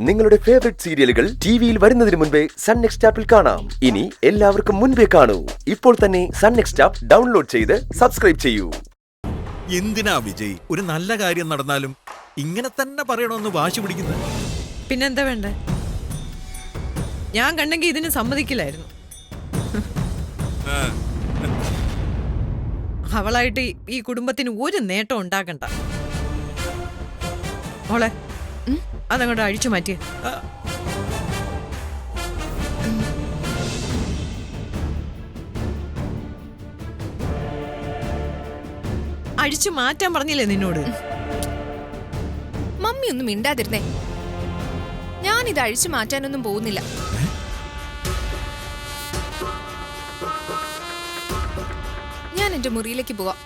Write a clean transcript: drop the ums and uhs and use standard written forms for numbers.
നിങ്ങളുടെ ഫേവറേറ്റ് സീരിയലുകൾ ടിവിയിൽ വരുന്നതിന് മുൻപേ സൺ നെക്സ്റ്റ് ആപ്പിൽ കാണാം. ഇനി എല്ലാവർക്കും മുൻപേ കാണൂ. ഇപ്പോൾ തന്നെ സൺ നെക്സ്റ്റ് ആപ്പ് ഡൗൺലോഡ് ചെയ്ത് സബ്സ്ക്രൈബ് ചെയ്യൂ. എന്തിനാ വിജയ് ഒരു നല്ല കാര്യം നടന്നാലും ഇങ്ങനെ തന്നെ പറയണമെന്ന് വാശി പിടിക്കുന്നത്? പിന്നെന്താ വേണ്ടേ? ഞാൻ കണ്ടെങ്കിൽ ഇതിന് സമ്മതിക്കില്ലായിരുന്നു. അവളായിട്ട് ഈ കുടുംബത്തിന് ഒരു നേട്ടം ഉണ്ടാക്കണ്ട. മോളെ അതങ്ങോട്ട് അഴിച്ചു മാറ്റിയ. അഴിച്ചു മാറ്റാൻ പറഞ്ഞില്ലേ നിന്നോട്? മമ്മി ഒന്നും മിണ്ടാതിരുന്നേ. ഞാനിത് അഴിച്ചു മാറ്റാനൊന്നും പോകുന്നില്ല. ഞാൻ എന്റെ മുറിയിലേക്ക് പോവാം.